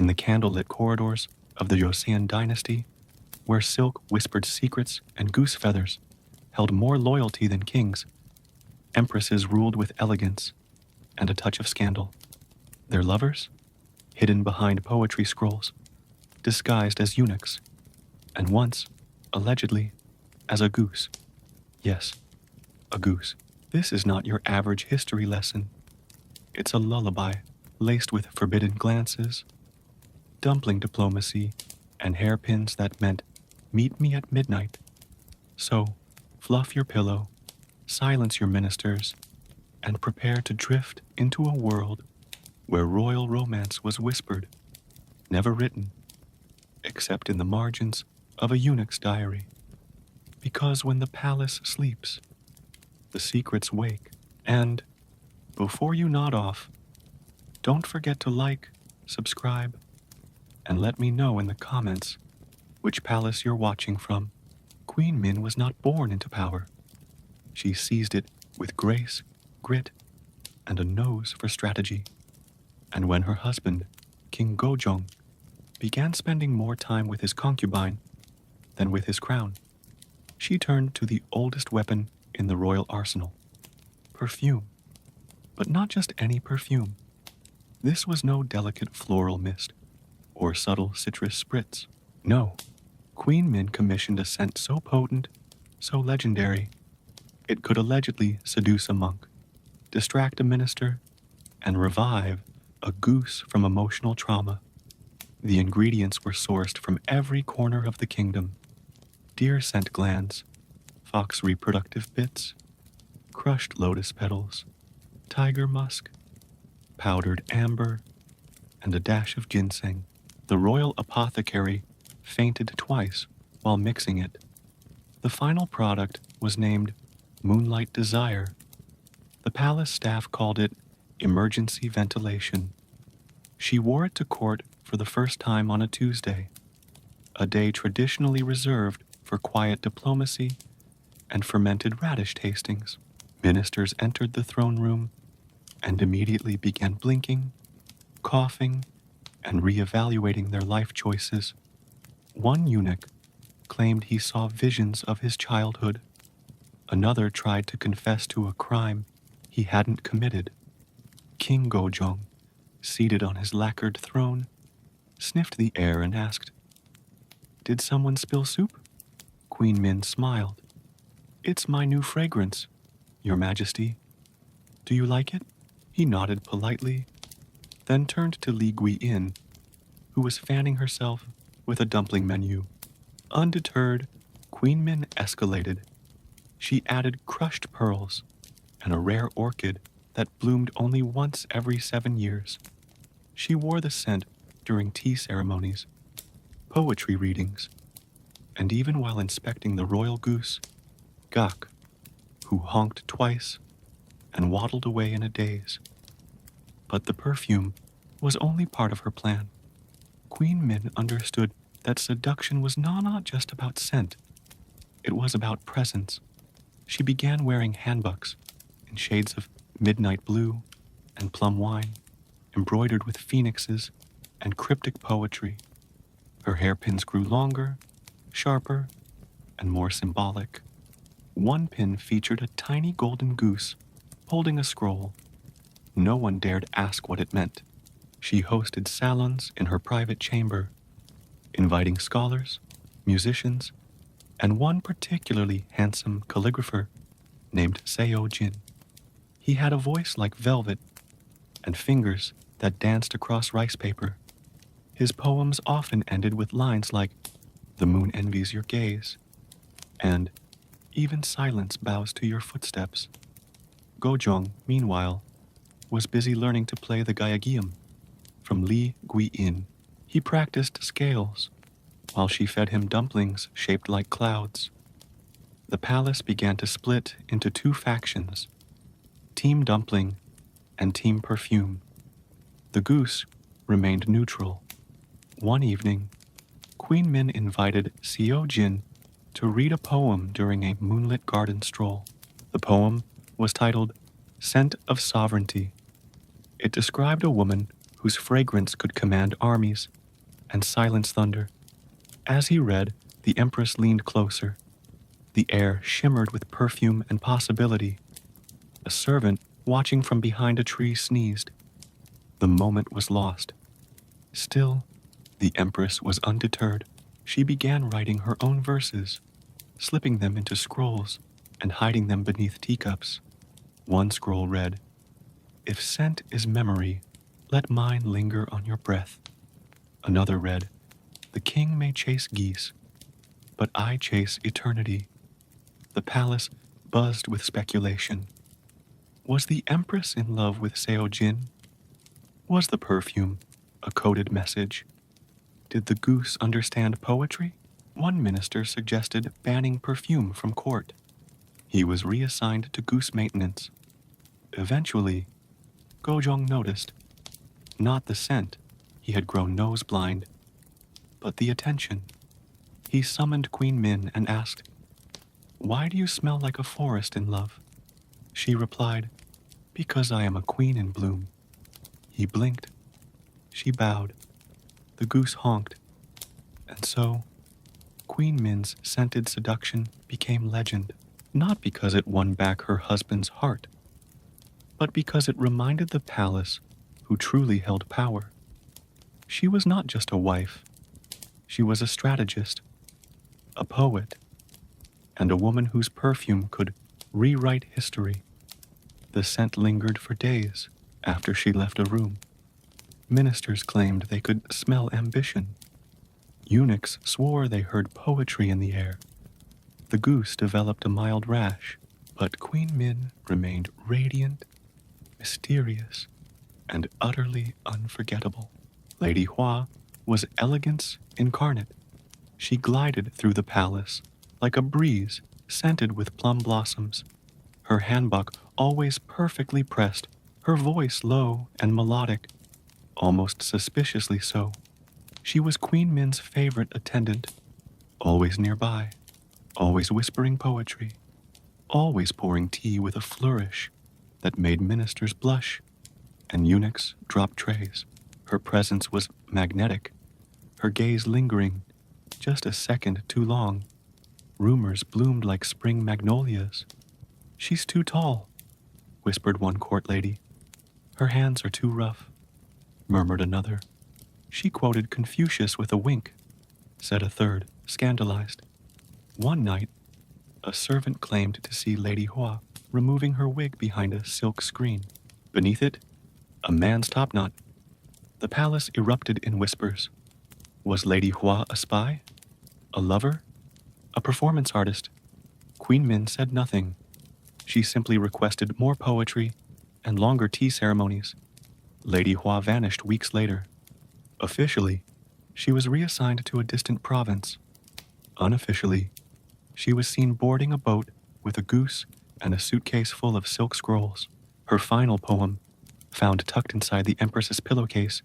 in the candlelit corridors of the Joseon dynasty, where silk whispered secrets and goose feathers held more loyalty than kings, empresses ruled with elegance and a touch of scandal. Their lovers, hidden behind poetry scrolls, disguised as eunuchs, and once, allegedly, as a goose. Yes, a goose. This is not your average history lesson. It's a lullaby laced with forbidden glances, dumpling diplomacy, and hairpins that meant, meet me at midnight. So, fluff your pillow, silence your ministers, and prepare to drift into a world where royal romance was whispered, never written, except in the margins of a eunuch's diary. Because when the palace sleeps, the secrets wake, and, before you nod off, don't forget to like, subscribe, and let me know in the comments which palace you're watching from. Queen Min was not born into power. She seized it with grace, grit, and a nose for strategy. And when her husband, King Gojong, began spending more time with his concubine than with his crown, she turned to the oldest weapon in the royal arsenal, perfume. But not just any perfume. This was no delicate floral mist or subtle citrus spritz. No, Queen Min commissioned a scent so potent, so legendary, it could allegedly seduce a monk, distract a minister, and revive a goose from emotional trauma. The ingredients were sourced from every corner of the kingdom: deer scent glands, fox reproductive bits, crushed lotus petals, tiger musk, powdered amber, and a dash of ginseng. The royal apothecary fainted twice while mixing it. The final product was named Moonlight Desire. The palace staff called it emergency ventilation. She wore it to court for the first time on a Tuesday, a day traditionally reserved for quiet diplomacy and fermented radish tastings. Ministers entered the throne room and immediately began blinking, coughing, and reevaluating their life choices. One eunuch claimed he saw visions of his childhood. Another tried to confess to a crime he hadn't committed. King Gojong, seated on his lacquered throne, sniffed the air and asked, "Did someone spill soup?" Queen Min smiled. "It's my new fragrance, Your Majesty. Do you like it?" He nodded politely, then turned to Li Guiyin, who was fanning herself with a dumpling menu. Undeterred, Queen Min escalated. She added crushed pearls and a rare orchid that bloomed only once every 7 years. She wore the scent during tea ceremonies, poetry readings, and even while inspecting the royal goose, Gak, who honked twice and waddled away in a daze. But the perfume was only part of her plan. Queen Min understood that seduction was not just about scent. It was about presence. She began wearing handbucks in shades of midnight blue and plum wine, embroidered with phoenixes and cryptic poetry. Her hairpins grew longer, sharper, and more symbolic. One pin featured a tiny golden goose holding a scroll. No one dared ask what it meant. She hosted salons in her private chamber, inviting scholars, musicians, and one particularly handsome calligrapher named Seo Jin. He had a voice like velvet and fingers that danced across rice paper. His poems often ended with lines like, "The moon envies your gaze," and "Even silence bows to your footsteps." Gojong, meanwhile, was busy learning to play the gyeogyum from Li Guiyin. He practiced scales while she fed him dumplings shaped like clouds. The palace began to split into two factions, Team Dumpling and Team Perfume. The goose remained neutral. One evening, Queen Min invited Seo Jin to read a poem during a moonlit garden stroll. The poem was titled Scent of Sovereignty. It described a woman whose fragrance could command armies and silence thunder. As he read, the Empress leaned closer. The air shimmered with perfume and possibility. A servant watching from behind a tree sneezed. The moment was lost. Still, the Empress was undeterred. She began writing her own verses, slipping them into scrolls and hiding them beneath teacups. One scroll read, "If scent is memory, let mine linger on your breath." Another read, "The king may chase geese, but I chase eternity." The palace buzzed with speculation. Was the Empress in love with Seojin? Was the perfume a coded message? Did the goose understand poetry? One minister suggested banning perfume from court. He was reassigned to goose maintenance. Eventually, Gojong noticed. Not the scent, he had grown nose-blind, but the attention. He summoned Queen Min and asked, "Why do you smell like a forest in love?" She replied, "Because I am a queen in bloom." He blinked. She bowed. The goose honked. And so, Queen Min's scented seduction became legend, not because it won back her husband's heart, but because it reminded the palace who truly held power. She was not just a wife. She was a strategist, a poet, and a woman whose perfume could rewrite history. The scent lingered for days after she left a room. Ministers claimed they could smell ambition. Eunuchs swore they heard poetry in the air. The goose developed a mild rash, but Queen Min remained radiant, mysterious, and utterly unforgettable. Lady Hua was elegance incarnate. She glided through the palace like a breeze scented with plum blossoms, her hanbok always perfectly pressed, her voice low and melodic, almost suspiciously so. She was Queen Min's favorite attendant, always nearby, always whispering poetry, always pouring tea with a flourish that made ministers blush and eunuchs drop trays. Her presence was magnetic, her gaze lingering just a second too long. Rumors bloomed like spring magnolias. "She's too tall," whispered one court lady. "Her hands are too rough," murmured another. "She quoted Confucius with a wink," said a third, scandalized. One night, a servant claimed to see Lady Hua removing her wig behind a silk screen. Beneath it, a man's topknot. The palace erupted in whispers. Was Lady Hua a spy? A lover? A performance artist? Queen Min said nothing. She simply requested more poetry and longer tea ceremonies. Lady Hua vanished weeks later. Officially, she was reassigned to a distant province. Unofficially, she was seen boarding a boat with a goose and a suitcase full of silk scrolls. Her final poem, found tucked inside the Empress's pillowcase,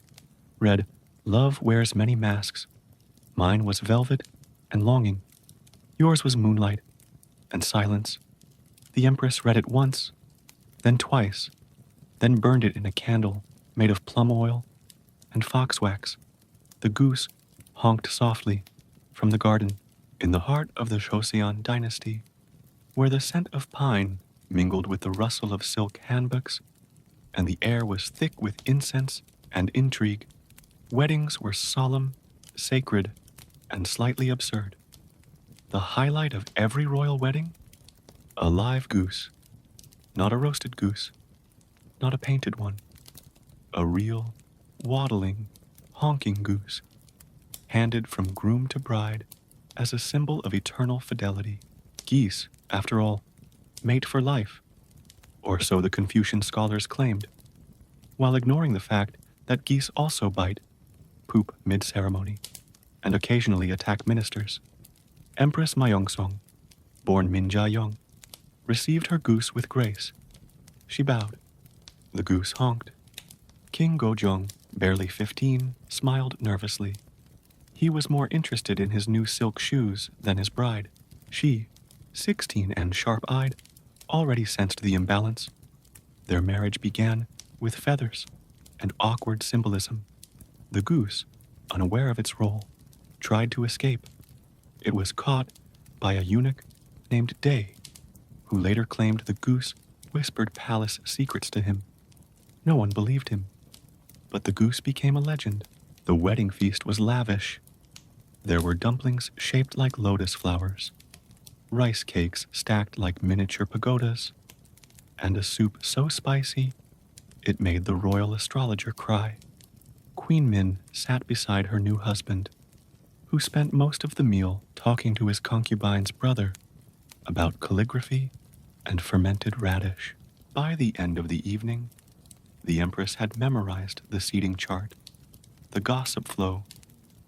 read, "Love wears many masks. Mine was velvet and longing. Yours was moonlight and silence." The Empress read it once, then twice, then burned it in a candle made of plum oil and foxwax. The goose honked softly from the garden in the heart of the Joseon dynasty, where the scent of pine mingled with the rustle of silk handbooks, and the air was thick with incense and intrigue. Weddings were solemn, sacred, and slightly absurd. The highlight of every royal wedding? A live goose. Not a roasted goose. Not a painted one. A real, waddling, honking goose, handed from groom to bride as a symbol of eternal fidelity. Geese, after all, mate for life, or so the Confucian scholars claimed, while ignoring the fact that geese also bite, poop mid-ceremony, and occasionally attack ministers. Empress Myeongsong, born Min Ja-young, received her goose with grace. She bowed. The goose honked. King Gojong, barely 15, smiled nervously. He was more interested in his new silk shoes than his bride. She, 16 and sharp-eyed, already sensed the imbalance. Their marriage began with feathers and awkward symbolism. The goose, unaware of its role, tried to escape. It was caught by a eunuch named Day, who later claimed the goose whispered palace secrets to him. No one believed him, but the goose became a legend. The wedding feast was lavish. There were dumplings shaped like lotus flowers, rice cakes stacked like miniature pagodas, and a soup so spicy it made the royal astrologer cry. Queen Min sat beside her new husband, who spent most of the meal talking to his concubine's brother about calligraphy and fermented radish. By the end of the evening, the Empress had memorized the seating chart, the gossip flow,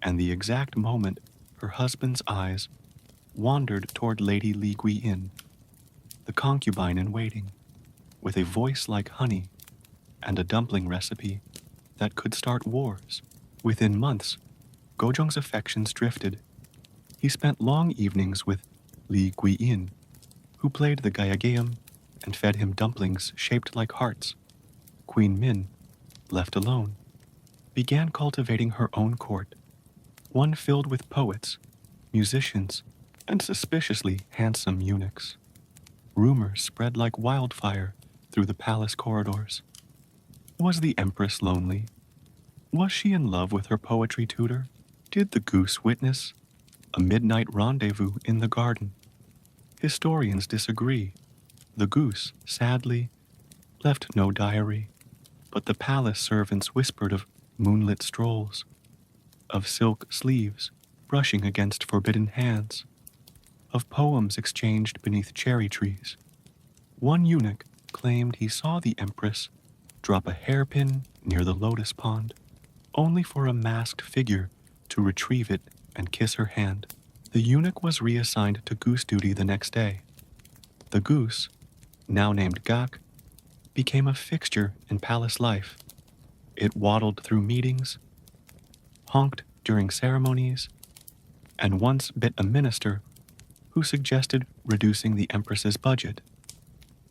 and the exact moment her husband's eyes wandered toward Lady Li Guiyin, the concubine in waiting, with a voice like honey and a dumpling recipe that could start wars. Within months, Gojong's affections drifted. He spent long evenings with Li Guiyin, who played the gayagayam and fed him dumplings shaped like hearts. Queen Min, left alone, began cultivating her own court, one filled with poets, musicians, and suspiciously handsome eunuchs. Rumors spread like wildfire through the palace corridors. Was the Empress lonely? Was she in love with her poetry tutor? Did the goose witness a midnight rendezvous in the garden? Historians disagree. The goose, sadly, left no diary, but the palace servants whispered of moonlit strolls, of silk sleeves brushing against forbidden hands, of poems exchanged beneath cherry trees. One eunuch claimed he saw the Empress drop a hairpin near the lotus pond, only for a masked figure to retrieve it and kiss her hand. The eunuch was reassigned to goose duty the next day. The goose, now named Gak, became a fixture in palace life. It waddled through meetings, honked during ceremonies, and once bit a minister who suggested reducing the Empress's budget.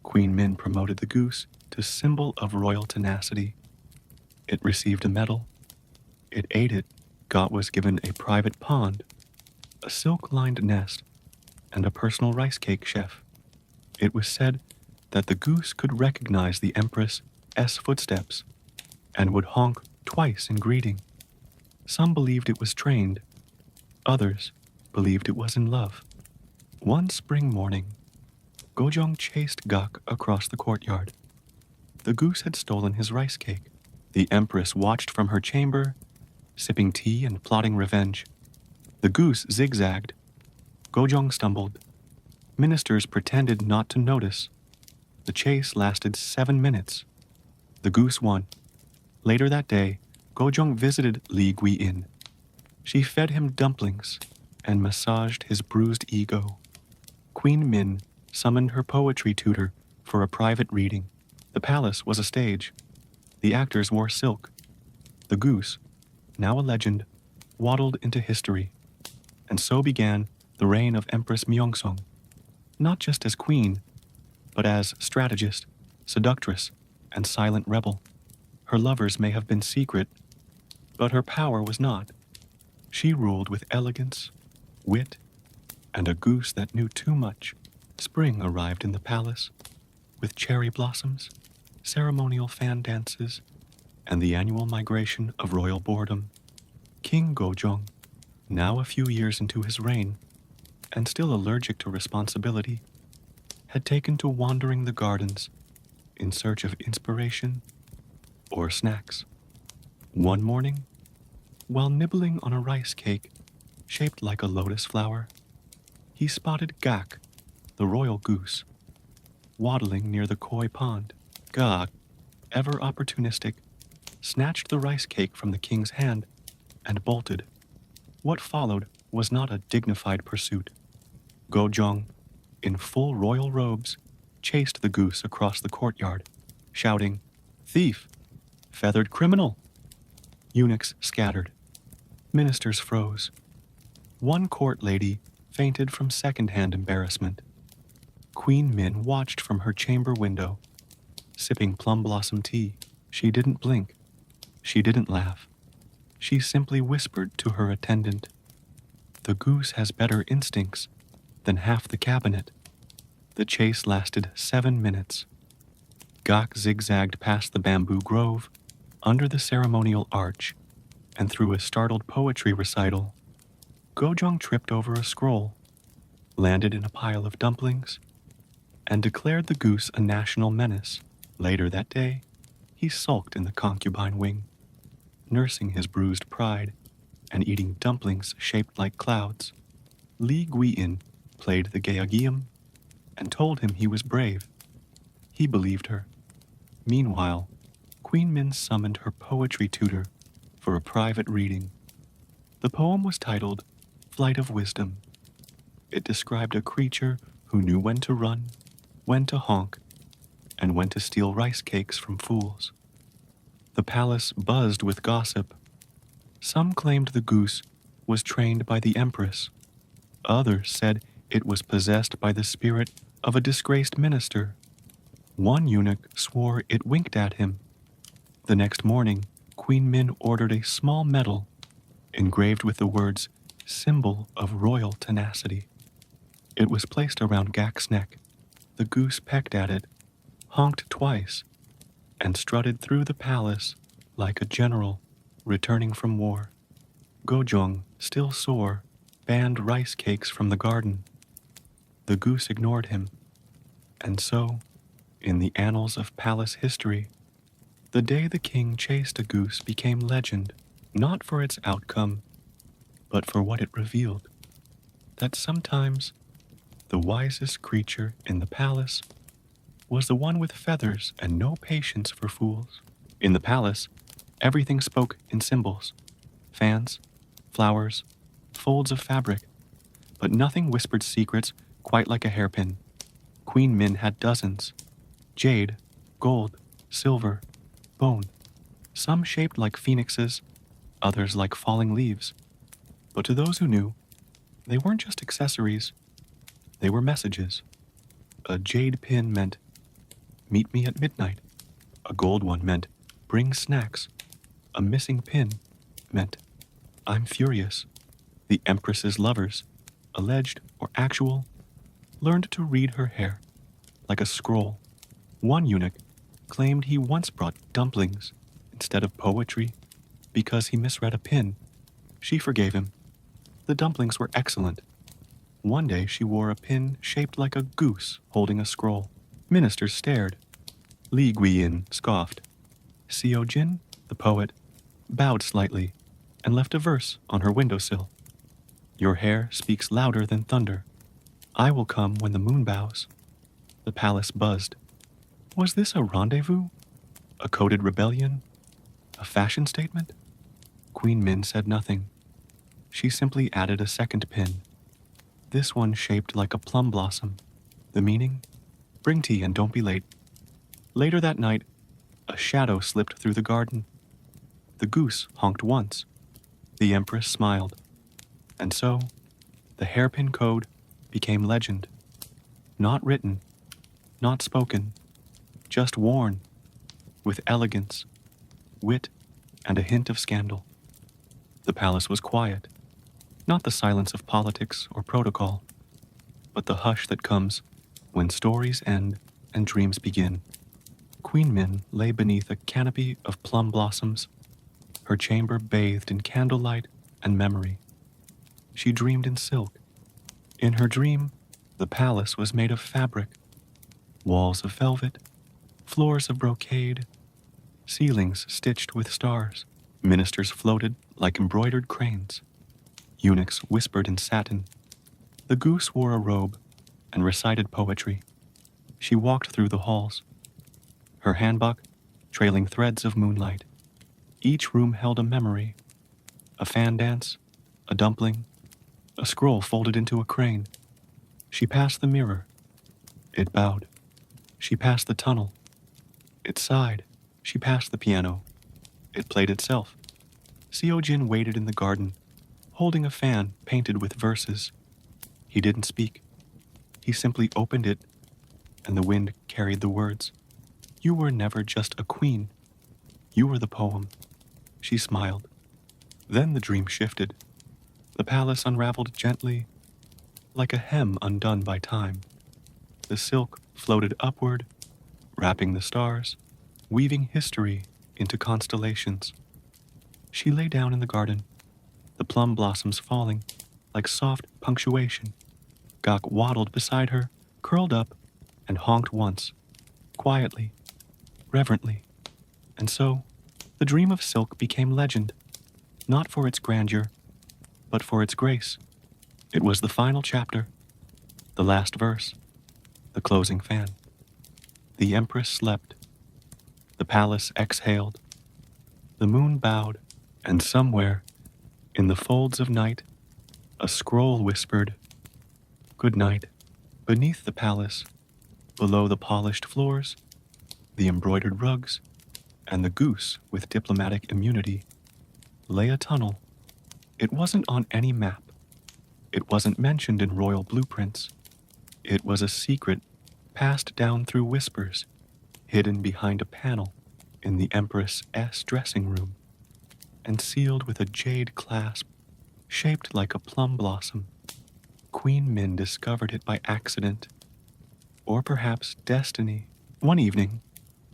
Queen Min promoted the goose to symbol of royal tenacity. It received a medal. It ate it. Got was given a private pond, a silk-lined nest, and a personal rice cake chef. It was said that the goose could recognize the Empress's footsteps and would honk twice in greeting. Some believed it was trained. Others believed it was in love. One spring morning, Gojong chased Gak across the courtyard. The goose had stolen his rice cake. The Empress watched from her chamber, sipping tea and plotting revenge. The goose zigzagged. Gojong stumbled. Ministers pretended not to notice. The chase lasted 7 minutes. The goose won. Later that day, Gojong visited Li Guiyin. She fed him dumplings and massaged his bruised ego. Queen Min summoned her poetry tutor for a private reading. The palace was a stage. The actors wore silk. The goose, now a legend, waddled into history. And so began the reign of Empress Myeongsong, not just as queen, but as strategist, seductress, and silent rebel. Her lovers may have been secret, but her power was not. She ruled with elegance, wit, and a goose that knew too much. Spring arrived in the palace, with cherry blossoms, ceremonial fan dances, and the annual migration of royal boredom. King Gojong, now a few years into his reign, and still allergic to responsibility, had taken to wandering the gardens in search of inspiration or snacks. One morning, while nibbling on a rice cake shaped like a lotus flower, he spotted Gak, the royal goose, waddling near the koi pond. Gak, ever opportunistic, snatched the rice cake from the king's hand and bolted. What followed was not a dignified pursuit. Gojong, in full royal robes, chased the goose across the courtyard, shouting, "Thief! Feathered criminal!" Eunuchs scattered. Ministers froze. One court lady fainted from second-hand embarrassment. Queen Min watched from her chamber window, sipping plum blossom tea. She didn't blink. She didn't laugh. She simply whispered to her attendant, "The goose has better instincts than half the cabinet." The chase lasted 7 minutes. Gok zigzagged past the bamboo grove, under the ceremonial arch, and through a startled poetry recital. Gojong tripped over a scroll, landed in a pile of dumplings, and declared the goose a national menace. Later that day, he sulked in the concubine wing, nursing his bruised pride and eating dumplings shaped like clouds. Li Guiyin played the geogium and told him he was brave. He believed her. Meanwhile, Queen Min summoned her poetry tutor for a private reading. The poem was titled Flight of Wisdom. It described a creature who knew when to run, when to honk, and when to steal rice cakes from fools. The palace buzzed with gossip. Some claimed the goose was trained by the Empress. Others said it was possessed by the spirit of a disgraced minister. One eunuch swore it winked at him. The next morning, Queen Min ordered a small medal engraved with the words, "Symbol of royal tenacity." It was placed around Gak's neck. The goose pecked at it, honked twice, and strutted through the palace like a general returning from war. Gojong, still sore, banned rice cakes from the garden. The goose ignored him, and so, in the annals of palace history, the day the king chased a goose became legend, not for its outcome, but for what it revealed, that sometimes the wisest creature in the palace was the one with feathers and no patience for fools. In the palace, everything spoke in symbols: fans, flowers, folds of fabric, but nothing whispered secrets quite like a hairpin. Queen Min had dozens: jade, gold, silver, bone, some shaped like phoenixes, others like falling leaves. But to those who knew, they weren't just accessories, they were messages. A jade pin meant, "Meet me at midnight." A gold one meant, "Bring snacks." A missing pin meant, "I'm furious." The Empress's lovers, alleged or actual, learned to read her hair like a scroll. One eunuch claimed he once brought dumplings instead of poetry because he misread a pin. She forgave him. The dumplings were excellent. One day she wore a pin shaped like a goose holding a scroll. Ministers stared. Li Guiyin scoffed. Seo Jin, the poet, bowed slightly and left a verse on her windowsill. "Your hair speaks louder than thunder. I will come when the moon bows." The palace buzzed. Was this a rendezvous? A coded rebellion? A fashion statement? Queen Min said nothing. She simply added a second pin, this one shaped like a plum blossom. The meaning? Bring tea and don't be late. Later that night, a shadow slipped through the garden. The goose honked once. The Empress smiled. And so, the hairpin code became legend. Not written, not spoken, just worn, with elegance, wit, and a hint of scandal. The palace was quiet, not the silence of politics or protocol, but the hush that comes when stories end and dreams begin. Queen Min lay beneath a canopy of plum blossoms, her chamber bathed in candlelight and memory. She dreamed in silk. In her dream, the palace was made of fabric, walls of velvet, floors of brocade, ceilings stitched with stars. Ministers floated like embroidered cranes. Eunuchs whispered in satin. The goose wore a robe and recited poetry. She walked through the halls, her handbag trailing threads of moonlight. Each room held a memory, a fan dance, a dumpling, a scroll folded into a crane. She passed the mirror. It bowed. She passed the tunnel. It sighed. She passed the piano. It played itself. Seo-jin waited in the garden, holding a fan painted with verses. He didn't speak. He simply opened it, and the wind carried the words. You were never just a queen. You were the poem. She smiled. Then the dream shifted. The palace unraveled gently, like a hem undone by time. The silk floated upward, wrapping the stars, weaving history into constellations. She lay down in the garden, the plum blossoms falling like soft punctuation. Gok waddled beside her, curled up, and honked once, quietly, reverently. And so, the dream of silk became legend, not for its grandeur, but for its grace. It was the final chapter, the last verse, the closing fan. The empress slept. The palace exhaled. The moon bowed, and somewhere, in the folds of night, a scroll whispered, "Good night." Beneath the palace, below the polished floors, the embroidered rugs, and the goose with diplomatic immunity, lay a tunnel. It wasn't on any map. It wasn't mentioned in royal blueprints. It was a secret passed down through whispers, hidden behind a panel in the Empress' dressing room, and sealed with a jade clasp shaped like a plum blossom. Queen Min discovered it by accident, or perhaps destiny. One evening,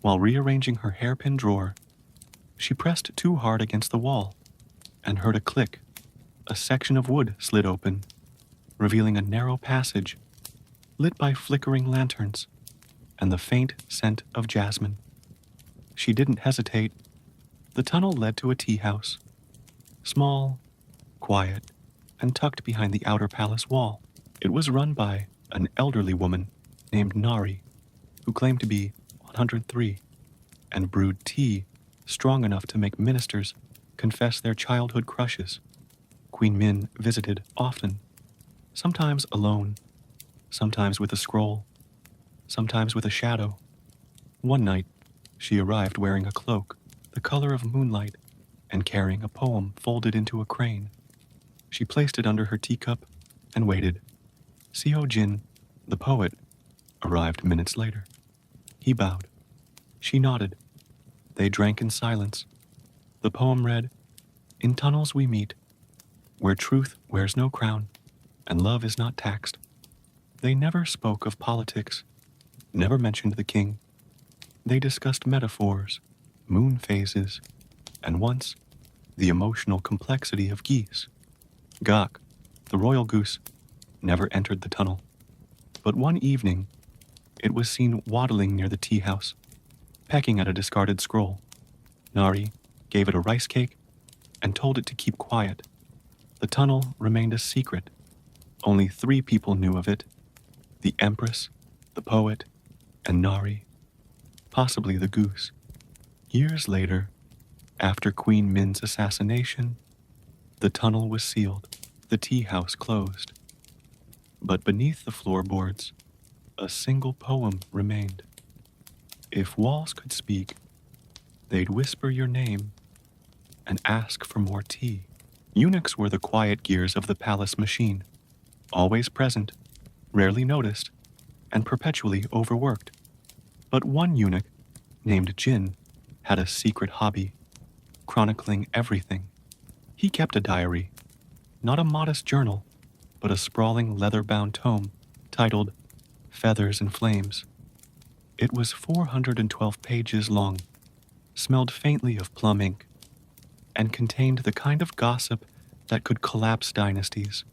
while rearranging her hairpin drawer, she pressed too hard against the wall and heard a click. A section of wood slid open, revealing a narrow passage lit by flickering lanterns and the faint scent of jasmine. She didn't hesitate. The tunnel led to a tea house, small, quiet, and tucked behind the outer palace wall. It was run by an elderly woman named Nari, who claimed to be 103 and brewed tea strong enough to make ministers confess their childhood crushes. Queen Min visited often, sometimes alone, sometimes with a scroll, sometimes with a shadow. One night, she arrived wearing a cloak, the color of moonlight, and carrying a poem folded into a crane. She placed it under her teacup and waited. Seo Jin, the poet, arrived minutes later. He bowed. She nodded. They drank in silence. The poem read, "In tunnels we meet, where truth wears no crown, and love is not taxed." They never spoke of politics, never mentioned the king. They discussed metaphors, moon phases, and once, the emotional complexity of geese. Gok, the royal goose, never entered the tunnel. But one evening, it was seen waddling near the tea house, pecking at a discarded scroll. Nari gave it a rice cake and told it to keep quiet. The tunnel remained a secret. Only 3 people knew of it: the empress, the poet, and Nari, possibly the goose. Years later, after Queen Min's assassination, the tunnel was sealed, the tea house closed. But beneath the floorboards, a single poem remained. If walls could speak, they'd whisper your name and ask for more tea. Eunuchs were the quiet gears of the palace machine, always present, rarely noticed, and perpetually overworked. But one eunuch, named Jin, had a secret hobby, chronicling everything. He kept a diary, not a modest journal, but a sprawling leather-bound tome titled Feathers and Flames. It was 412 pages long, smelled faintly of plum ink, and contained the kind of gossip that could collapse dynasties.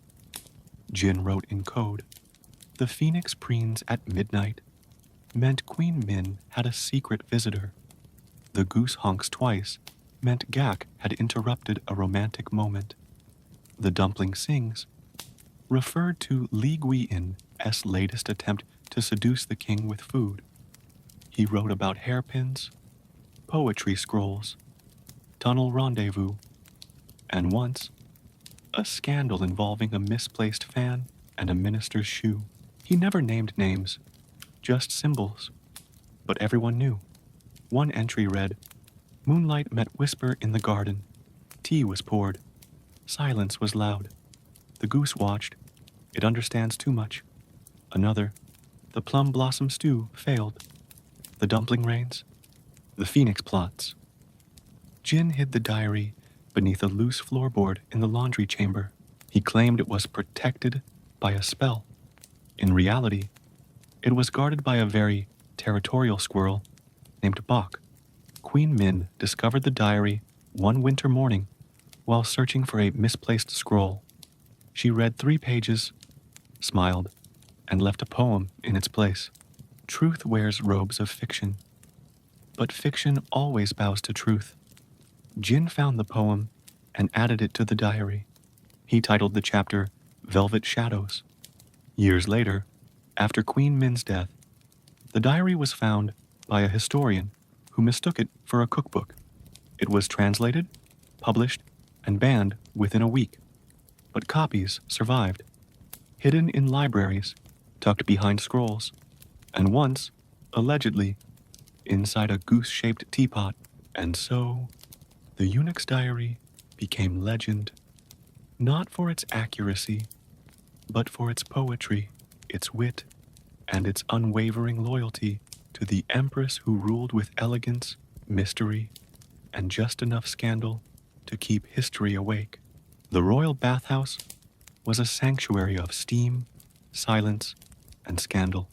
Jin wrote in code, "The phoenix preens at midnight meant Queen Min had a secret visitor. The goose honks twice meant Gak had interrupted a romantic moment. The dumpling sings referred to Li Guiyin-'s latest attempt to seduce the king with food. He wrote about hairpins, poetry scrolls, tunnel rendezvous, and once, a scandal involving a misplaced fan and a minister's shoe. He never named names, just symbols, but everyone knew. One entry read, "Moonlight met whisper in the garden. Tea was poured. Silence was loud. The goose watched. It understands too much." Another, "The plum blossom stew failed. The dumpling rains. The phoenix plots." Jin hid the diary beneath a loose floorboard in the laundry chamber. He claimed it was protected by a spell. In reality, it was guarded by a very territorial squirrel named Bok. Queen Min discovered the diary one winter morning while searching for a misplaced scroll. She read 3 pages, smiled, and left a poem in its place. Truth wears robes of fiction, but fiction always bows to truth. Jin found the poem and added it to the diary. He titled the chapter Velvet Shadows. Years later, after Queen Min's death, the diary was found by a historian who mistook it for a cookbook. It was translated, published, and banned within a week, but copies survived, hidden in libraries, tucked behind scrolls, and once, allegedly, inside a goose-shaped teapot. And so, the eunuch's diary became legend, not for its accuracy, but for its poetry, its wit, and its unwavering loyalty to the empress who ruled with elegance, mystery, and just enough scandal to keep history awake. The royal bathhouse was a sanctuary of steam, silence, and scandal.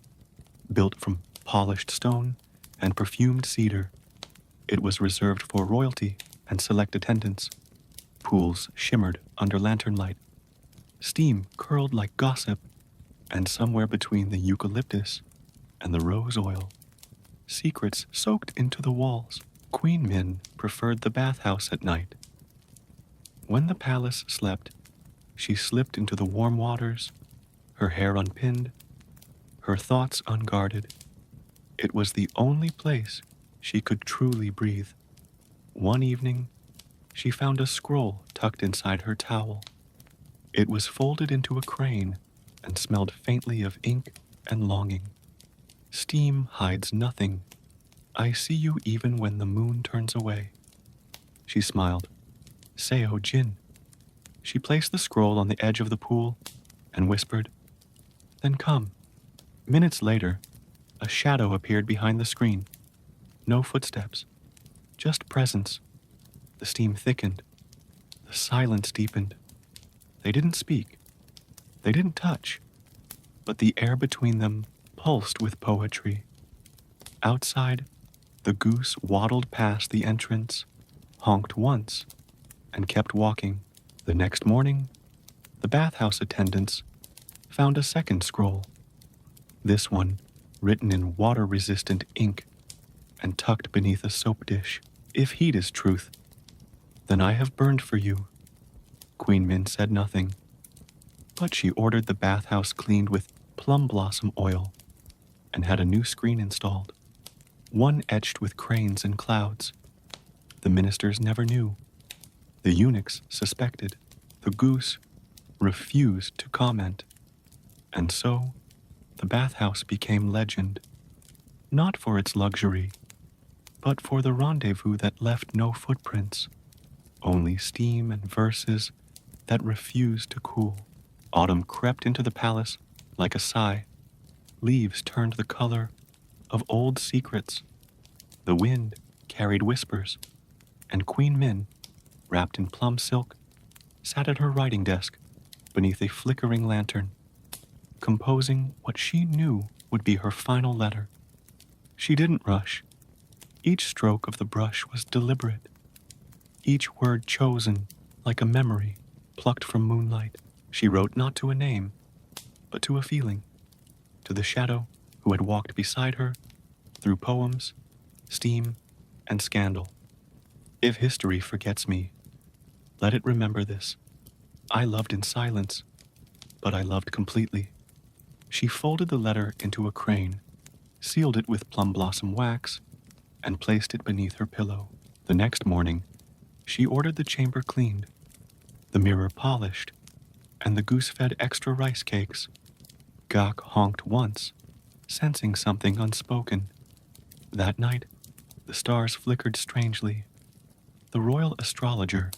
Built from polished stone and perfumed cedar, it was reserved for royalty and select attendants. Pools shimmered under lantern light. Steam curled like gossip, and somewhere between the eucalyptus and the rose oil, secrets soaked into the walls. Queen Min preferred the bathhouse at night. When the palace slept, she slipped into the warm waters, her hair unpinned, her thoughts unguarded. It was the only place she could truly breathe. One evening, she found a scroll tucked inside her towel. It was folded into a crane and smelled faintly of ink and longing. Steam hides nothing. I see you even when the moon turns away. She smiled. Seo Jin. She placed the scroll on the edge of the pool and whispered, Then come. Minutes later, a shadow appeared behind the screen. No footsteps, just presence. The steam thickened. The silence deepened. They didn't speak. They didn't touch. But the air between them pulsed with poetry. Outside, the goose waddled past the entrance, honked once, and kept walking. The next morning, the bathhouse attendants found a second scroll. This one, written in water-resistant ink and tucked beneath a soap dish. If heat is truth, then I have burned for you. Queen Min said nothing, but she ordered the bathhouse cleaned with plum blossom oil and had a new screen installed, one etched with cranes and clouds. The ministers never knew. The eunuchs suspected. The goose refused to comment. And so, the bathhouse became legend, not for its luxury, but for the rendezvous that left no footprints, only steam and verses that refused to cool. Autumn crept into the palace like a sigh. Leaves turned the color of old secrets. The wind carried whispers, and Queen Min, wrapped in plum silk, sat at her writing desk beneath a flickering lantern, composing what she knew would be her final letter. She didn't rush. Each stroke of the brush was deliberate, each word chosen like a memory plucked from moonlight. She wrote not to a name, but to a feeling, to the shadow who had walked beside her through poems, steam, and scandal. If history forgets me, let it remember this. I loved in silence, but I loved completely. She folded the letter into a crane, sealed it with plum blossom wax, and placed it beneath her pillow. The next morning, she ordered the chamber cleaned, the mirror polished, and the goose fed extra rice cakes. Gok honked once, sensing something unspoken. That night, the stars flickered strangely. The royal astrologer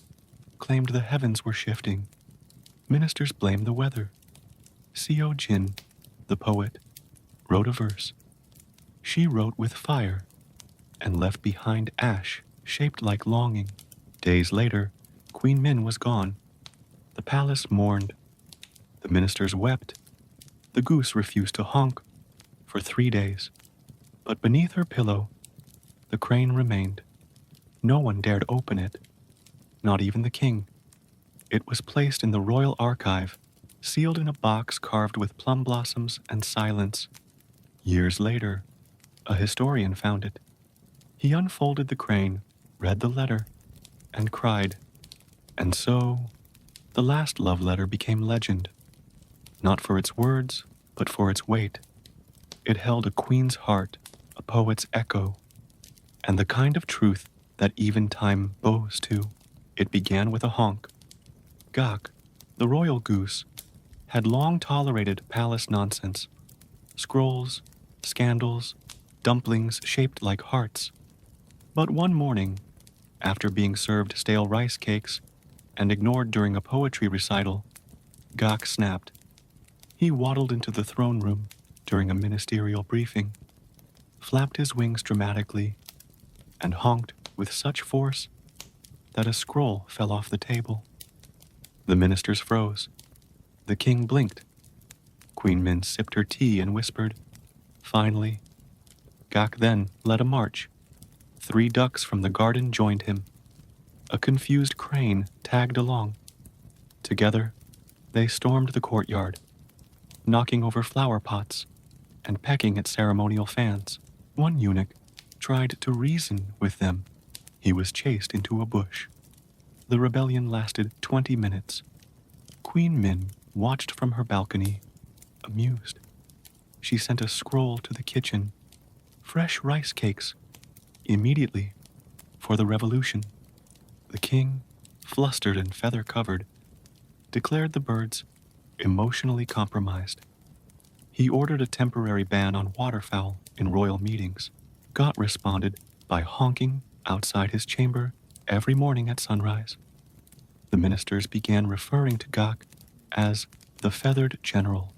claimed the heavens were shifting. Ministers blamed the weather. Seo Jin, the poet, wrote a verse. She wrote with fire and left behind ash shaped like longing. Days later, Queen Min was gone. The palace mourned. The ministers wept. The goose refused to honk for 3 days. But beneath her pillow, the crane remained. No one dared open it, not even the king. It was placed in the royal archive, sealed in a box carved with plum blossoms and silence. Years later, a historian found it. He unfolded the crane, read the letter, and cried. And so, the last love letter became legend, not for its words, but for its weight. It held a queen's heart, a poet's echo, and the kind of truth that even time bows to. It began with a honk. Gak, the royal goose, had long tolerated palace nonsense. Scrolls, scandals, dumplings shaped like hearts. But one morning, after being served stale rice cakes and ignored during a poetry recital, Gak snapped. He waddled into the throne room during a ministerial briefing, flapped his wings dramatically, and honked with such force that a scroll fell off the table. The ministers froze. The king blinked. Queen Min sipped her tea and whispered. Finally, Gak then led a march. 3 ducks from the garden joined him. A confused crane tagged along. Together, they stormed the courtyard, knocking over flower pots and pecking at ceremonial fans. One eunuch tried to reason with them. He was chased into a bush. The rebellion lasted 20 minutes. Queen Min watched from her balcony, amused. She sent a scroll to the kitchen. Fresh rice cakes, immediately, for the revolution. The king, flustered and feather-covered, declared the birds emotionally compromised. He ordered a temporary ban on waterfowl in royal meetings. Gak responded by honking outside his chamber every morning at sunrise. The ministers began referring to Gak as the feathered general.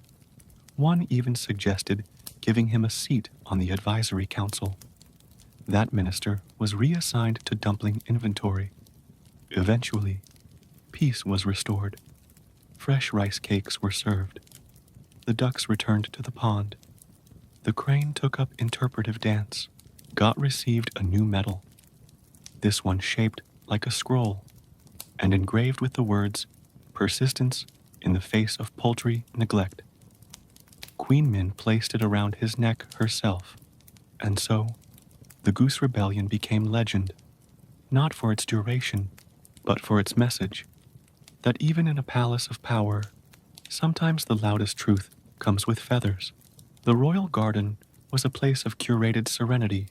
One even suggested giving him a seat on the advisory council. That minister was reassigned to dumpling inventory. Eventually, peace was restored. Fresh rice cakes were served. The ducks returned to the pond. The crane took up interpretive dance. Gak received a new medal. This one shaped like a scroll and engraved with the words, "Persistence in the face of paltry neglect." Queen Min placed it around his neck herself, and so the Goose Rebellion became legend, not for its duration, but for its message, that even in a palace of power, sometimes the loudest truth comes with feathers. The royal garden was a place of curated serenity,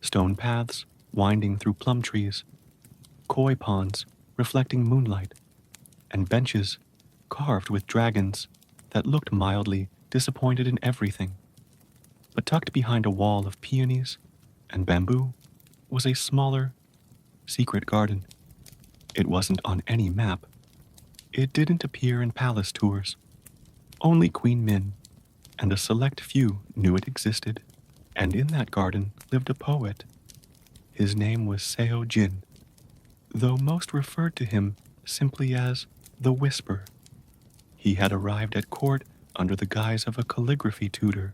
stone paths winding through plum trees, koi ponds reflecting moonlight, and benches carved with dragons that looked mildly disappointed in everything. But tucked behind a wall of peonies and bamboo was a smaller, secret garden. It wasn't on any map. It didn't appear in palace tours. Only Queen Min and a select few knew it existed. And in that garden lived a poet. His name was Joseon, though most referred to him simply as the Whisper. He had arrived at court under the guise of a calligraphy tutor,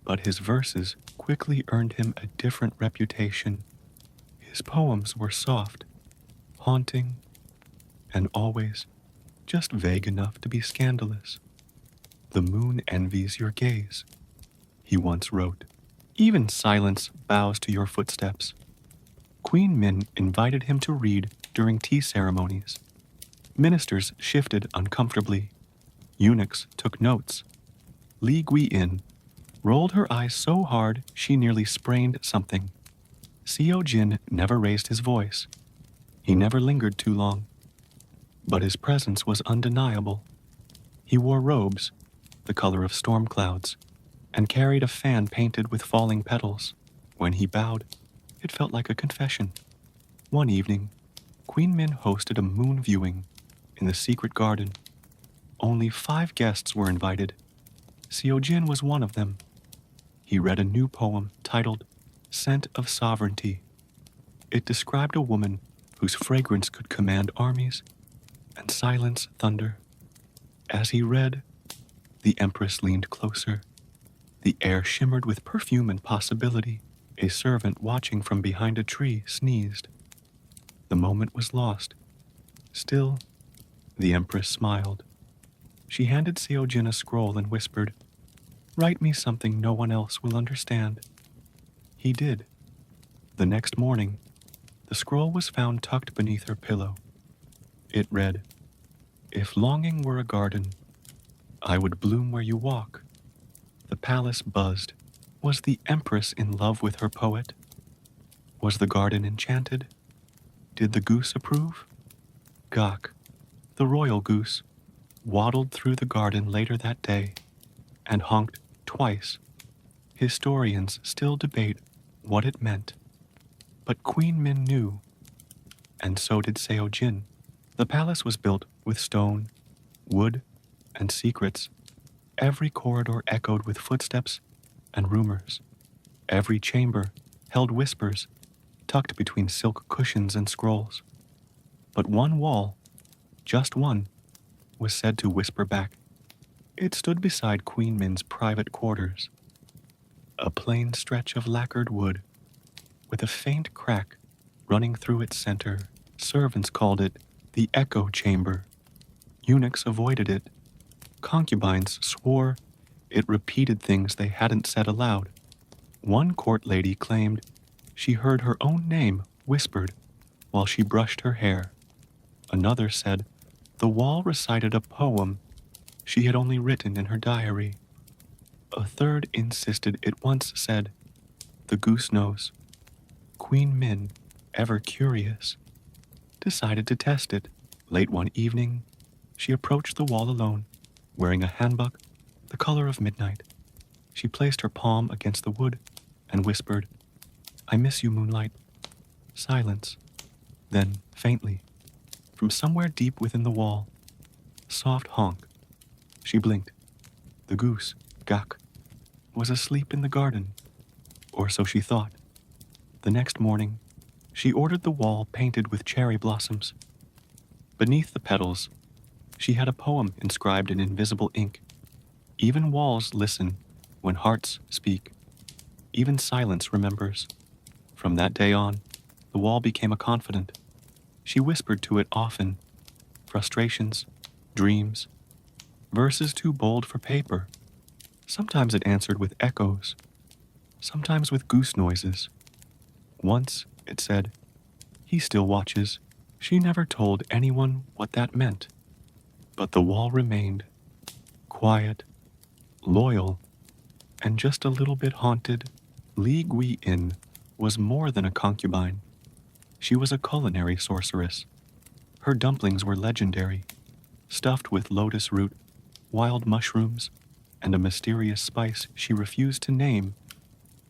but his verses quickly earned him a different reputation. His poems were soft, haunting, and always just vague enough to be scandalous. "The moon envies your gaze," he once wrote. "Even silence bows to your footsteps." Queen Min invited him to read during tea ceremonies. Ministers shifted uncomfortably. Eunuchs took notes. Li Guiyin rolled her eyes so hard she nearly sprained something. Seojin never raised his voice. He never lingered too long. But his presence was undeniable. He wore robes, the color of storm clouds, and carried a fan painted with falling petals. When he bowed, it felt like a confession. One evening, Queen Min hosted a moon viewing in the secret garden. Only 5 guests were invited. Seojin was one of them. He read a new poem titled "Scent of Sovereignty." It described a woman whose fragrance could command armies and silence thunder. As he read, the Empress leaned closer. The air shimmered with perfume and possibility. A servant watching from behind a tree sneezed. The moment was lost. Still, the Empress smiled. She handed Seojin a scroll and whispered, "Write me something no one else will understand." He did. The next morning, the scroll was found tucked beneath her pillow. It read, "If longing were a garden, I would bloom where you walk." The palace buzzed. Was the Empress in love with her poet? Was the garden enchanted? Did the goose approve? Gok, the royal goose, waddled through the garden later that day and honked twice. Historians still debate what it meant, but Queen Min knew, and so did Seojin. The palace was built with stone, wood, and secrets. Every corridor echoed with footsteps and rumors. Every chamber held whispers tucked between silk cushions and scrolls. But one wall, just one, was said to whisper back. It stood beside Queen Min's private quarters, a plain stretch of lacquered wood with a faint crack running through its center. Servants called it the echo chamber. Eunuchs avoided it. Concubines swore it repeated things they hadn't said aloud. One court lady claimed she heard her own name whispered while she brushed her hair. Another said the wall recited a poem she had only written in her diary. A third insisted it once said, "The goose knows." Queen Min, ever curious, decided to test it. Late one evening, she approached the wall alone, wearing a hanbok the color of midnight. She placed her palm against the wood and whispered, "I miss you, moonlight." Silence. Then, faintly, from somewhere deep within the wall, soft honk. She blinked. The goose, Gak, was asleep in the garden, or so she thought. The next morning, she ordered the wall painted with cherry blossoms. Beneath the petals, she had a poem inscribed in invisible ink. Even walls listen when hearts speak. Even silence remembers. From that day on, the wall became a confidant. She whispered to it often, frustrations, dreams, verses too bold for paper. Sometimes it answered with echoes, sometimes with goose noises. Once it said, "He still watches." She never told anyone what that meant, but the wall remained, quiet, loyal, and just a little bit haunted. Li Gui-in was more than a concubine. She was a culinary sorceress. Her dumplings were legendary, stuffed with lotus root, wild mushrooms, and a mysterious spice she refused to name.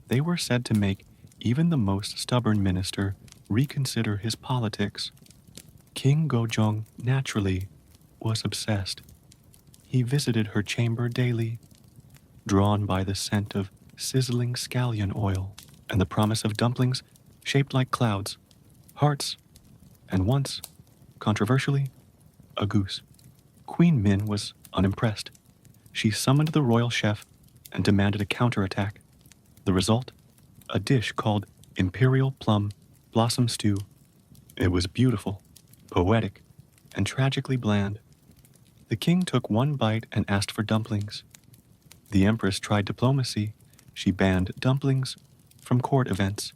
They were said to make even the most stubborn minister reconsider his politics. King Gojong, naturally, was obsessed. He visited her chamber daily, drawn by the scent of sizzling scallion oil and the promise of dumplings shaped like clouds, hearts, and once, controversially, a goose. Queen Min was unimpressed. She summoned the royal chef and demanded a counterattack. The result? A dish called Imperial Plum Blossom Stew. It was beautiful, poetic, and tragically bland. The king took one bite and asked for dumplings. The empress tried diplomacy. She banned dumplings from court events.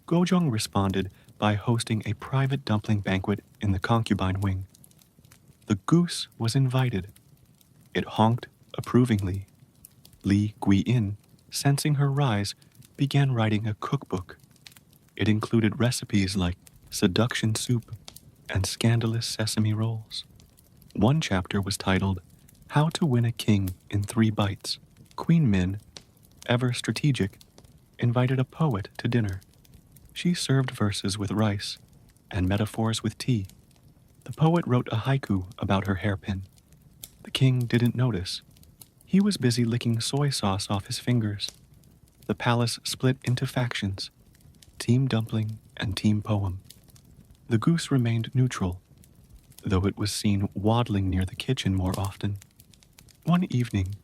Gojong responded by hosting a private dumpling banquet in the concubine wing. The goose was invited. It honked approvingly. Li Gui-in, sensing her rise, began writing a cookbook. It included recipes like seduction soup and scandalous sesame rolls. One chapter was titled, "How to Win a King in 3 Bites." Queen Min, ever strategic, invited a poet to dinner. She served verses with rice and metaphors with tea. The poet wrote a haiku about her hairpin. The king didn't notice. He was busy licking soy sauce off his fingers. The palace split into factions, Team Dumpling and Team Poem. The goose remained neutral, though it was seen waddling near the kitchen more often. One evening,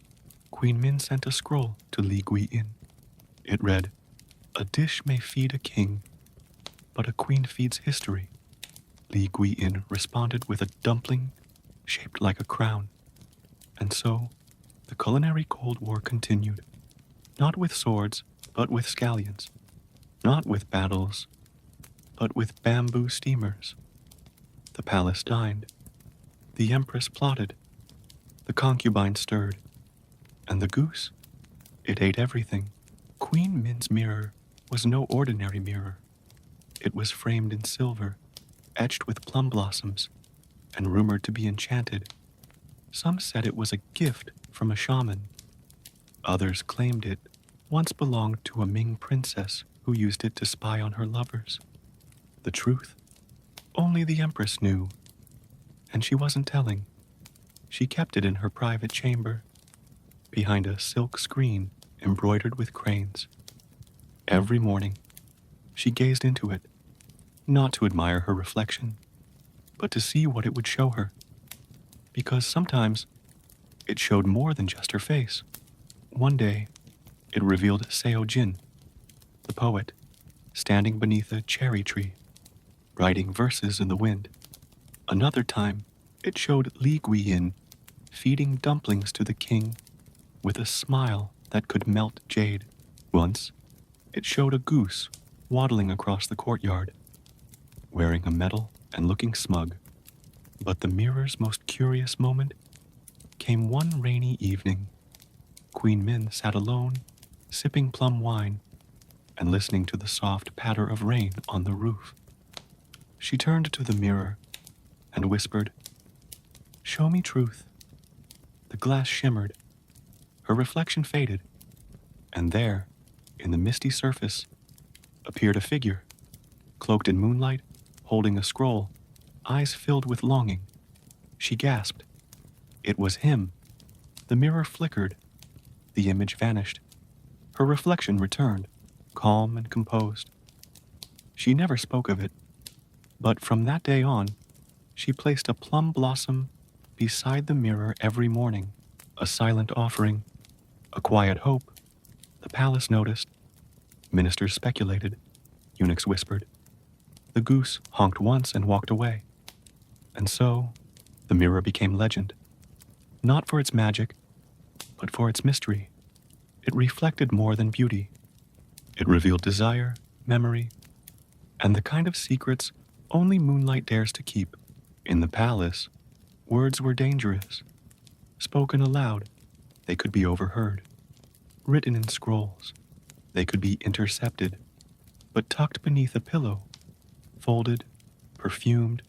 Queen Min sent a scroll to Li Guiyin. It read, "A dish may feed a king, but a queen feeds history." Li Guiyin responded with a dumpling shaped like a crown. And so, the culinary Cold War continued, not with swords, but with scallions, not with battles, but with bamboo steamers. The palace dined, the empress plotted, the concubine stirred, and the goose, it ate everything. Queen Min's mirror was no ordinary mirror. It was framed in silver, etched with plum blossoms, and rumored to be enchanted. Some said it was a gift from a shaman. Others claimed it once belonged to a Ming princess who used it to spy on her lovers. The truth, only the empress knew, and she wasn't telling. She kept it in her private chamber, behind a silk screen embroidered with cranes. Every morning, she gazed into it, not to admire her reflection, but to see what it would show her. Because sometimes it showed more than just her face. One day, it revealed Seo Jin, the poet, standing beneath a cherry tree, writing verses in the wind. Another time, it showed Li Guiyin feeding dumplings to the king with a smile that could melt jade. Once, it showed a goose waddling across the courtyard, wearing a medal and looking smug. But the mirror's most curious moment came one rainy evening. Queen Min sat alone, sipping plum wine and listening to the soft patter of rain on the roof. She turned to the mirror and whispered, "Show me truth." The glass shimmered, her reflection faded, and there, in the misty surface, appeared a figure, cloaked in moonlight, holding a scroll, eyes filled with longing. She gasped. It was him. The mirror flickered. The image vanished. Her reflection returned, calm and composed. She never spoke of it, but from that day on, she placed a plum blossom beside the mirror every morning, a silent offering, a quiet hope. The palace noticed. Ministers speculated. Eunuchs whispered. The goose honked once and walked away. And so, the mirror became legend. Not for its magic, but for its mystery. It reflected more than beauty. It revealed desire, memory, and the kind of secrets only moonlight dares to keep. In the palace, words were dangerous. Spoken aloud, they could be overheard. Written in scrolls, they could be intercepted. But tucked beneath a pillow, folded, perfumed,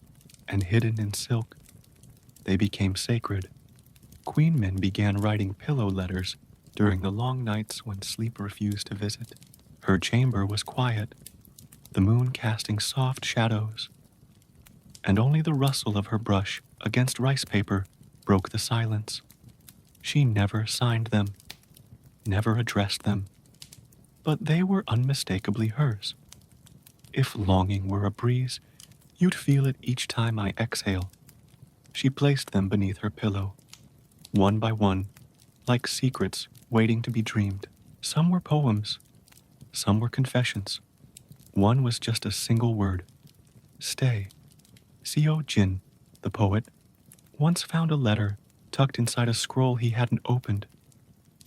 and hidden in silk, they became sacred. Queen Min began writing pillow letters during the long nights when sleep refused to visit. Her chamber was quiet, the moon casting soft shadows, and only the rustle of her brush against rice paper broke the silence. She never signed them, never addressed them, but they were unmistakably hers. If longing were a breeze, you'd feel it each time I exhale. She placed them beneath her pillow, one by one, like secrets waiting to be dreamed. Some were poems, some were confessions. One was just a single word, stay. Seo Jin, the poet, once found a letter tucked inside a scroll he hadn't opened.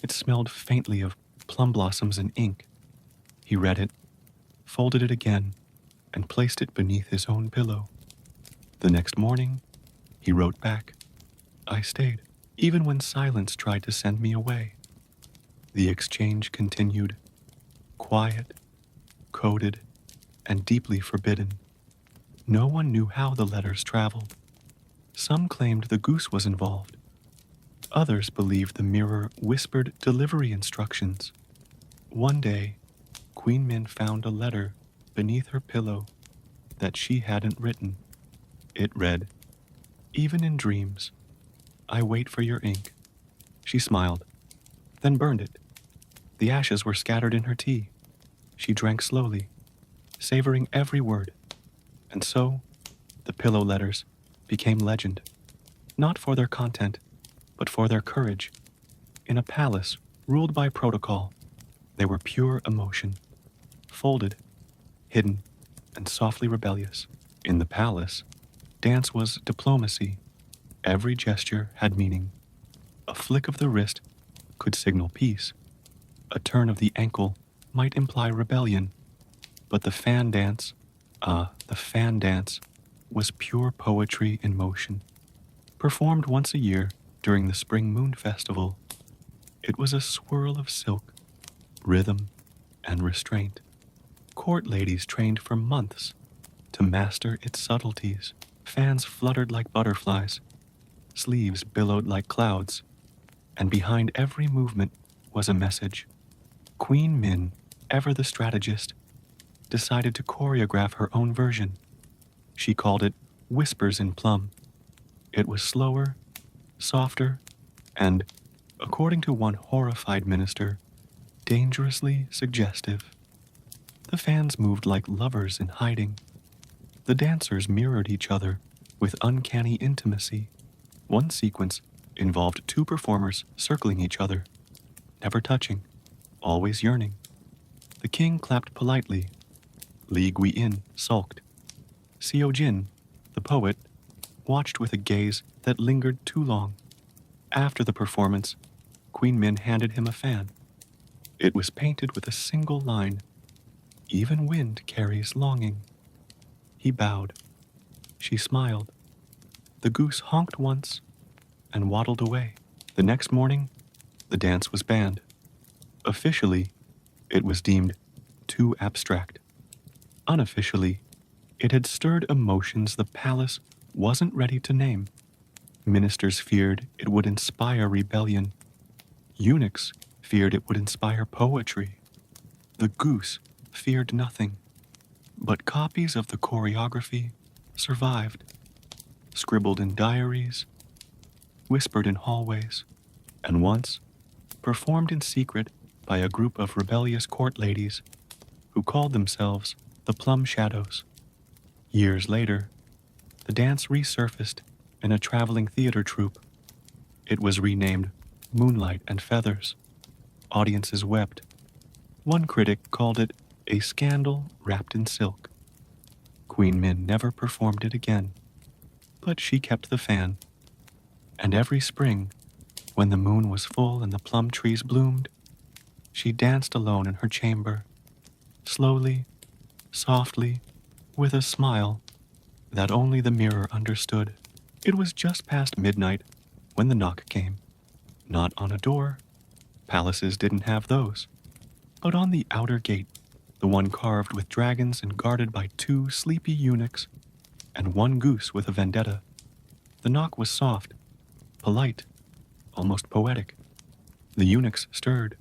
It smelled faintly of plum blossoms and ink. He read it, folded it again, and placed it beneath his own pillow. The next morning, he wrote back, I stayed, even when silence tried to send me away. The exchange continued, quiet, coded, and deeply forbidden. No one knew how the letters traveled. Some claimed the goose was involved. Others believed the mirror whispered delivery instructions. One day, Queen Min found a letter beneath her pillow that she hadn't written. It read, even in dreams, I wait for your ink. She smiled, then burned it. The ashes were scattered in her tea. She drank slowly, savoring every word. And so, The pillow letters became legend, not for their content, but for their courage. In a palace ruled by protocol, they were pure emotion, folded, hidden, and softly rebellious. In the palace, dance was diplomacy. Every gesture had meaning. A flick of the wrist could signal peace. A turn of the ankle might imply rebellion. But the fan dance was pure poetry in motion. Performed once a year during the Spring Moon Festival, it was a swirl of silk, rhythm, and restraint. Court ladies trained for months to master its subtleties. Fans fluttered like butterflies, sleeves billowed like clouds, and behind every movement was a message. Queen Min, ever the strategist, decided to choreograph her own version. She called it Whispers in Plum. It was slower, softer, and, according to one horrified minister, dangerously suggestive. The fans moved like lovers in hiding. The dancers mirrored each other with uncanny intimacy. One sequence involved two performers circling each other, never touching, always yearning. The king clapped politely. Li Guiyin sulked. Seo Jin, the poet, watched with a gaze that lingered too long. After the performance, Queen Min handed him a fan. It was painted with a single line, "Even wind carries longing." He bowed. She smiled. The goose honked once and waddled away. The next morning, the dance was banned. Officially, it was deemed too abstract. Unofficially, it had stirred emotions the palace wasn't ready to name. Ministers feared it would inspire rebellion. Eunuchs feared it would inspire poetry. The goose feared nothing. But copies of the choreography survived, scribbled in diaries, whispered in hallways, and once performed in secret by a group of rebellious court ladies who called themselves the Plum Shadows. Years later, the dance resurfaced in a traveling theater troupe. It was renamed Moonlight and Feathers. Audiences wept. One critic called it a scandal wrapped in silk. Queen Min never performed it again, but she kept the fan. And every spring, when the moon was full and the plum trees bloomed, she danced alone in her chamber, slowly, softly, with a smile that only the mirror understood. It was just past midnight when the knock came. Not on a door. Palaces didn't have those. But on the outer gate, the one carved with dragons and guarded by two sleepy eunuchs and one goose with a vendetta. The knock was soft, polite, almost poetic. The eunuchs stirred.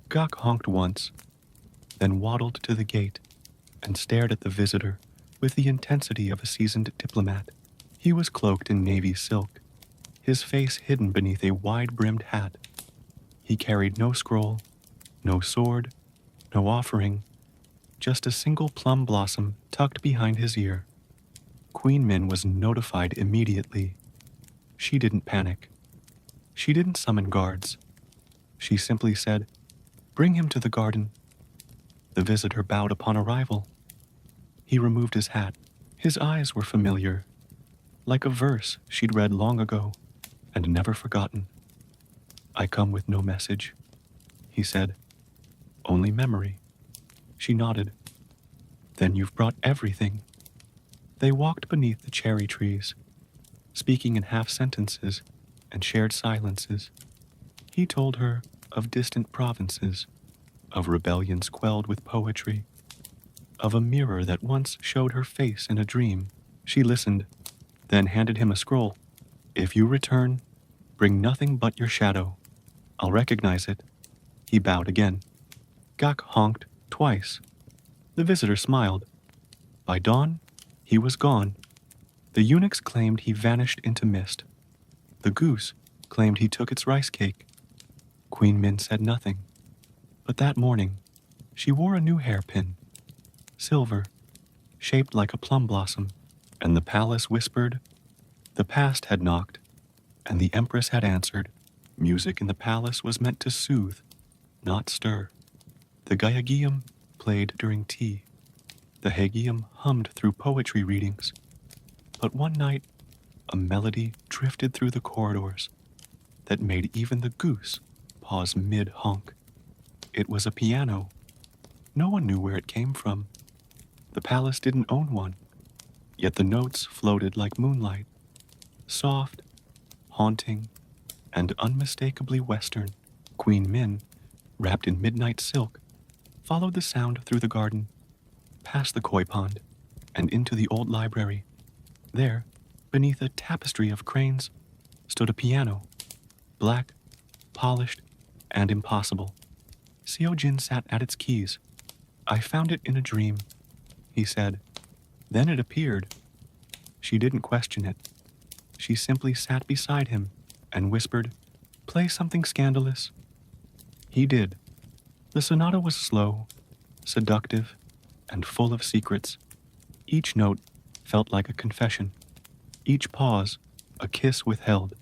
Gok honked once, then waddled to the gate and stared at the visitor with the intensity of a seasoned diplomat. He was cloaked in navy silk, his face hidden beneath a wide-brimmed hat. He carried no scroll, no sword, no offering, just a single plum blossom tucked behind his ear. Queen Min was notified immediately. She didn't panic. She didn't summon guards. She simply said, "Bring him to the garden." The visitor bowed upon arrival. He removed his hat. His eyes were familiar, like a verse she'd read long ago and never forgotten. "I come with no message," he said. "Only memory." She nodded. "Then you've brought everything." They walked beneath the cherry trees, speaking in half sentences and shared silences. He told her of distant provinces, of rebellions quelled with poetry, of a mirror that once showed her face in a dream. She listened, then handed him a scroll. "If you return, bring nothing but your shadow. I'll recognize it." He bowed again. Gak honked twice. The visitor smiled. By dawn, he was gone. The eunuchs claimed he vanished into mist. The goose claimed he took its rice cake. Queen Min said nothing. But that morning, she wore a new hairpin, silver, shaped like a plum blossom, And the palace whispered. The past had knocked, and the empress had answered. Music in the palace was meant to soothe, not stir. The Gaiagium played during tea. The Hagium hummed through poetry readings. But one night, a melody drifted through the corridors that made even the goose pause mid-honk. It was a piano. No one knew where it came from. The palace didn't own one, yet the notes floated like moonlight, soft, haunting, and unmistakably Western. Queen Min, wrapped in midnight silk, followed the sound through the garden, past the koi pond, and into the old library. There, beneath a tapestry of cranes, stood a piano, black, polished, and impossible. Seojin sat at its keys. I found it in a dream, he said. Then it appeared. She didn't question it. She simply sat beside him and whispered, play something scandalous. He did. The sonata was slow, seductive, and full of secrets. Each note felt like a confession. Each pause, a kiss withheld.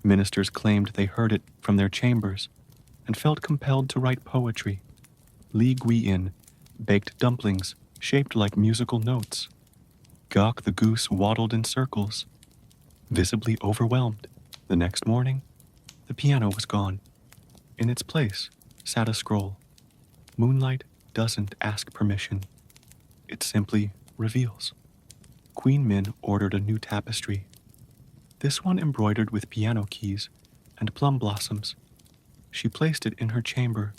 Ministers claimed they heard it from their chambers and felt compelled to write poetry. Li Guiyin baked dumplings shaped like musical notes. Gok the goose waddled in circles, visibly overwhelmed. The next morning, the piano was gone. In its place sat a scroll. Moonlight doesn't ask permission. It simply reveals. Queen Min ordered a new tapestry. This one embroidered with piano keys and plum blossoms. She placed it in her chamber,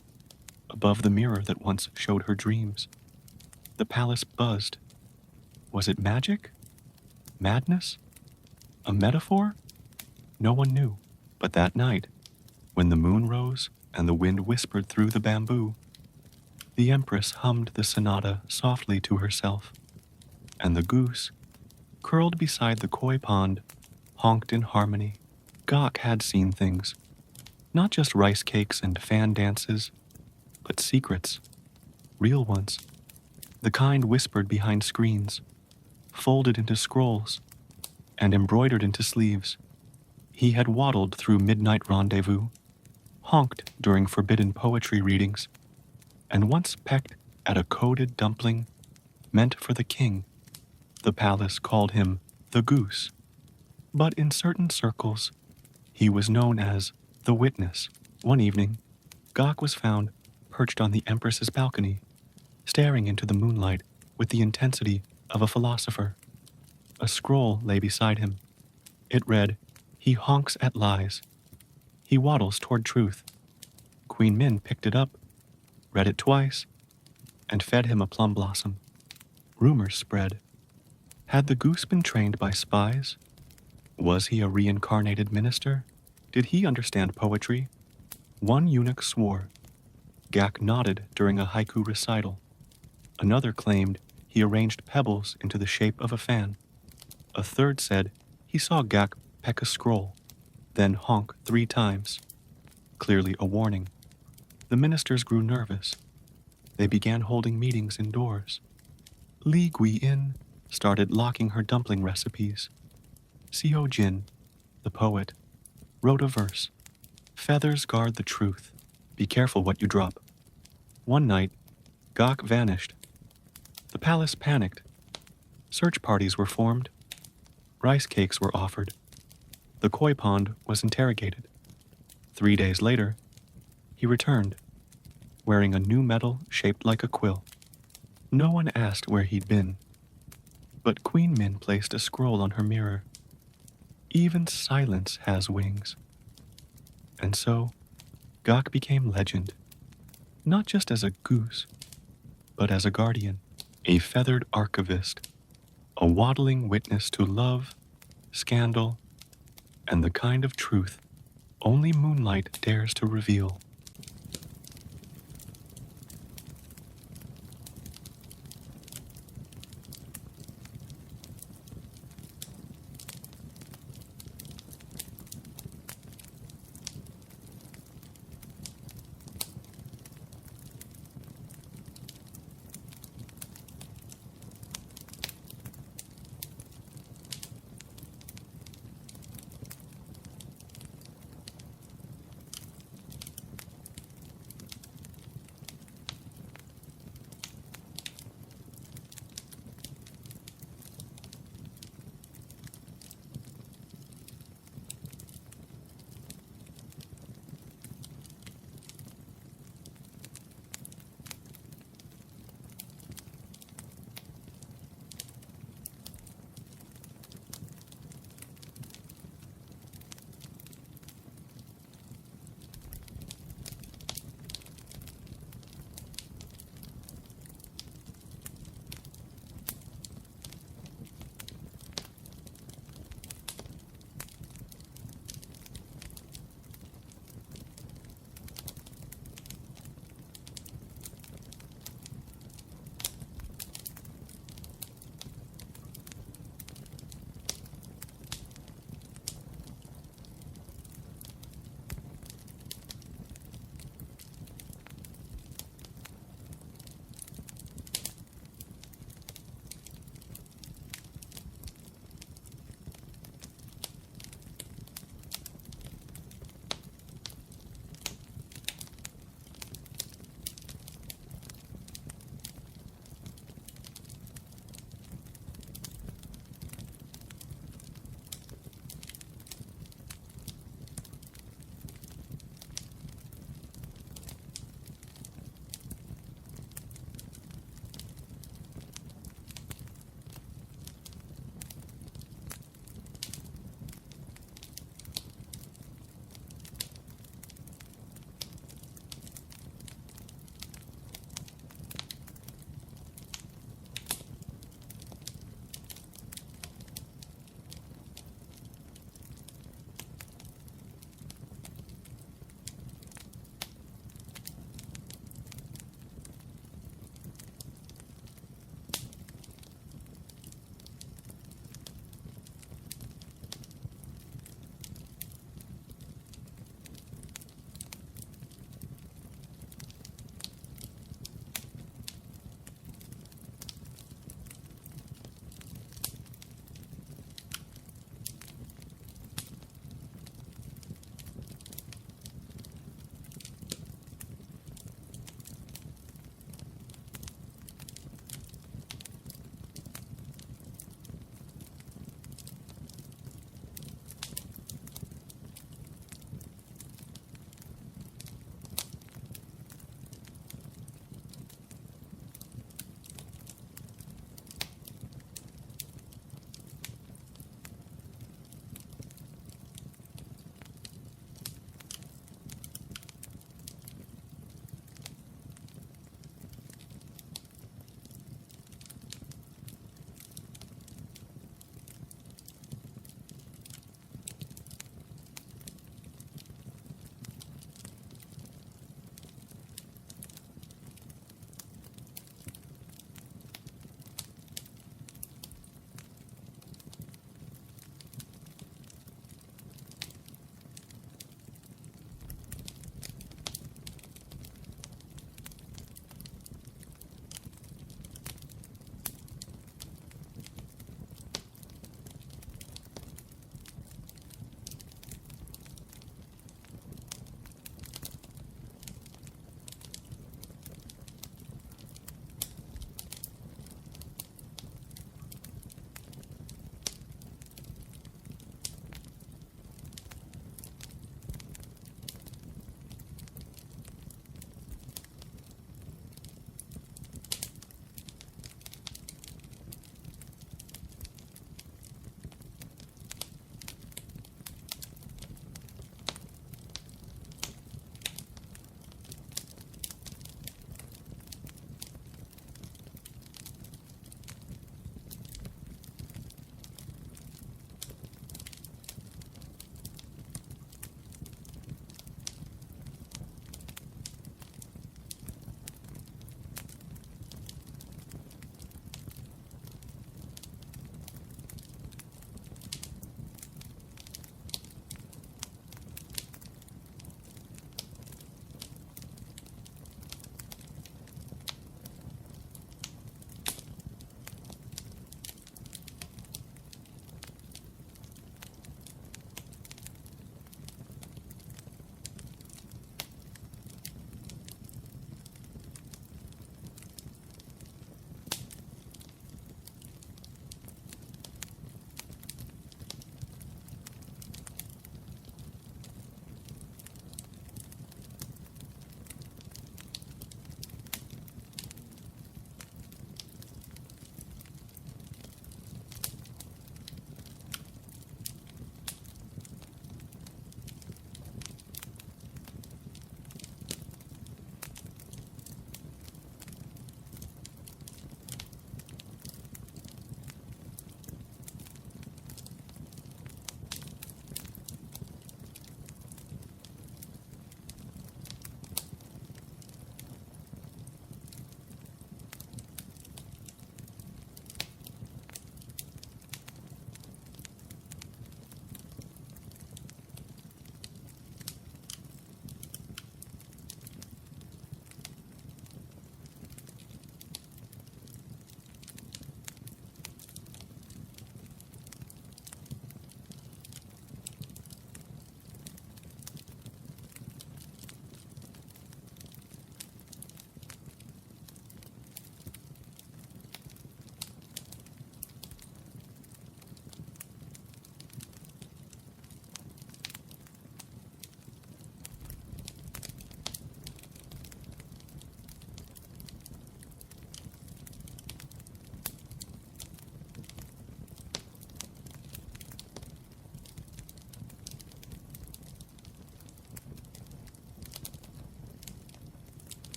above the mirror that once showed her dreams. The palace buzzed. Was it magic? Madness? A metaphor? No one knew. But that night, when the moon rose and the wind whispered through the bamboo, the empress hummed the sonata softly to herself, and the goose, curled beside the koi pond, honked in harmony. Gok had seen things, not just rice cakes and fan dances, but secrets, real ones, the kind whispered behind screens, folded into scrolls, and embroidered into sleeves. He had waddled through midnight rendezvous, honked during forbidden poetry readings, and once pecked at a coded dumpling meant for the king. The palace called him the goose, but in certain circles, he was known as the witness. One evening, Gok was found perched on the empress's balcony, staring into the moonlight with the intensity of a philosopher. A scroll lay beside him. It read, he honks at lies. He waddles toward truth. Queen Min picked it up, read it twice, and fed him a plum blossom. Rumors spread. Had the goose been trained by spies? Was he a reincarnated minister? Did he understand poetry? One eunuch swore. Gak nodded during a haiku recital. Another claimed he arranged pebbles into the shape of a fan. A third said he saw Gak peck a scroll, then honk 3 times, clearly a warning. The ministers grew nervous. They began holding meetings indoors. Li Guiyin started locking her dumpling recipes. Seo Jin, the poet, wrote a verse. Feathers guard the truth. Be careful what you drop. One night, Gok vanished. The palace panicked. Search parties were formed. Rice cakes were offered. The koi pond was interrogated. 3 days later, he returned, wearing a new medal shaped like a quill. No one asked where he'd been, but Queen Min placed a scroll on her mirror. Even silence has wings. And so, Gok became legend, not just as a goose, but as a guardian, a feathered archivist, a waddling witness to love, scandal, and the kind of truth only moonlight dares to reveal.